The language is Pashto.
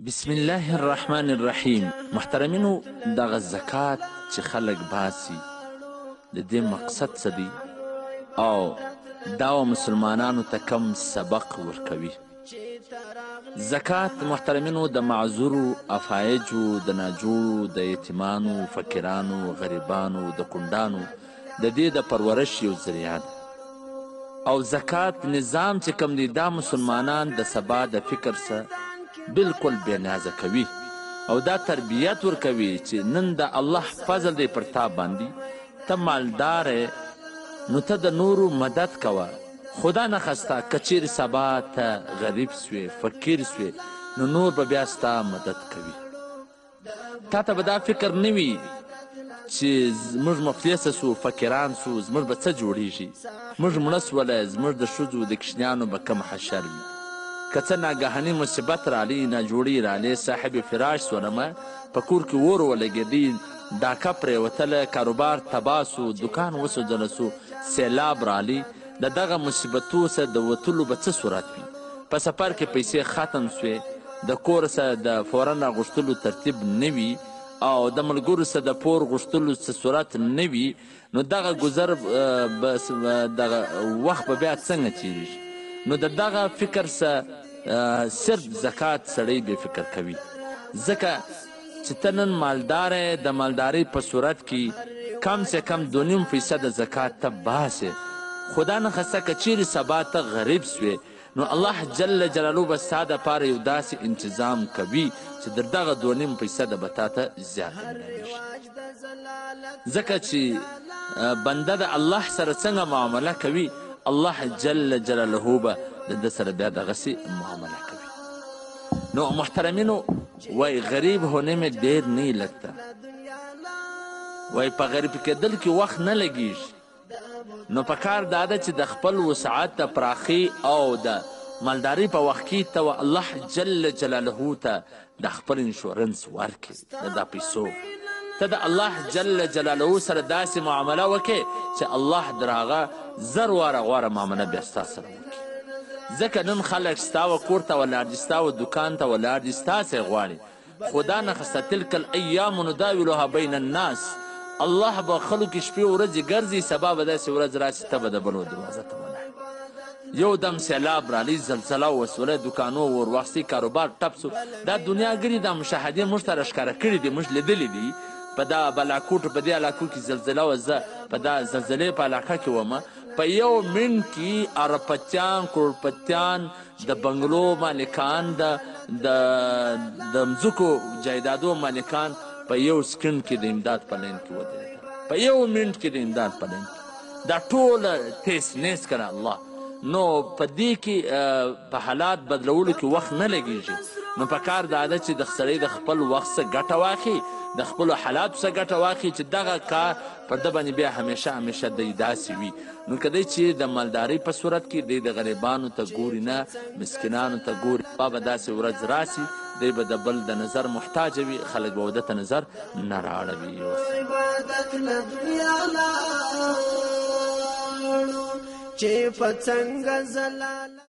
بسم الله الرحمن الرحیم. محترمینو، دغه زکات چې خلک باسي د دې مقصد څه دی او دا مسلمانانو ته کم سبق ورکوي؟ زکات محترمینو د معذورو، افایجو، د ناجوړو، د یتیمانو، فقیرانو، غریبانو، د کونډانو د دې د پرورش یو ذریعه ده. او زکات نظام چې کم دی دا مسلمانان د سبا د فکر سره بالکل بېنیازه کوي او دا تربیت ورکوي چې نن د الله فضل دی پر تا باندې، ته مالدار نو ته د نورو مدد کوه. خدا نخواسته که چیرې سبا ته غریب سوې، فقیر سوې، نو نور به بیا ستا مدد کوي. تا ته به دا فکر نه وي چې زموږ مفلسه سو، فقیران سو، زموږ به څه جوړیږي، موږ مړه سوله، زموږ د ښځو د کشنیانو به کم حشر وي. که څه ناګهاني مصیبت رالی، ناجوړي رالی، صاحب فراش سولمه، په کور کې اور ولګېدی، ډاکه پرېوتله، کاروبار تباه سو، دکان وسوځله سو، سیلاب رالی، د دغه مصیبتو سره د وتلو به څه صورت وي؟ په سفر کې پیسې ختم سوې، د کور سره د فورا اغوښتلو ترتیب نه وي او د ملګرو سره د پور غوښتلو څه صورت نه وي، نو دغه ګذر دغه وخت به بیا څنګه تېرېږي؟ نو د دغه فکر سره صرف زکات سړی بې فکر کوي. ځکه چې ته نن مالدار د مالدارۍ په صورت کې کم سے کم 2.5% زکات ته باسې. خدا نخواسته که چیرې سبا ته غریب سوې، نو الله جل جلاله به ستا دپاره یو داسې انتظام کوي چې در دغه 2.5% به تا ته زیات میلاویږي. ځکه چې بنده د الله سره څنګه معامله کوي، الله جل جلاله به د ده سره بیا دغسې معامله کوي. نو محترمینو، وای غریب هونه مې ډېر نه لږ ته، وای په غریب کېدل کې وخت نه لګېږي. نو په کار دا ده چې د خپل وسعت د پراخي او د مالدارۍ په وخت کې ته الله جل جلاله ته د خپل انشورنس ورکړي د دا پیسو. ته د الله جل جلاله سره داسې معامله وکړې چې الله در هغه 1000 واره غوره معامله بیا ستا سره وکړي. ځکه نن خلک ستا و کور ته ولاړ دي، ستا و دوکان ته ولاړ دي، ستاسې غواړي. خدا نخواسته تلک الایام نداولها بین الناس، الله به خلکو کې شپې ورځې ګرځي، سبا به داسې ورځ راسي ته به د بلو دروازه ته ولاړ. یو دم سیلاب رالی، زلزله وسوله، دکانو ور واخیستې، کاروبار ټپ سو. دا دنیاګري دا مشاهدې موږ ته راښکاره کړي دي، موږ لیدلي دي. په دا بلاکوټ په دې علاقو کې زلزله وه، زه په دا زلزلې په علاقه کې ومه. په یو منټ کې اربپتیان، کروړپتیان، د بنګلو مالکان، د مځکو جایدادو مالکان په یو سکند کې د امداد په لین کې ودرېدل. په یو منټ کې د امداد په لین کې دا ټوله تیس نیس کړه الله. نو په دې کې په حالات بدلولو کې وخت نه لګېږي. نو په کار دا ده چې د سړی د خپل وخت څخه ګټه واخلي، د خپلو حالاتو څخه ګټه واخلي چې دغه کار پر ده باندې بیا همیشه دی داسې وي. نو که دی چې د مالدارۍ په صورت کې دی د غریبانو ته ګوري نه، مسکینانو ته ګوري، به داسې ورځ راسي دی به د بل د نظر محتاج وي، خلک به ده ته نظر نه راړوي.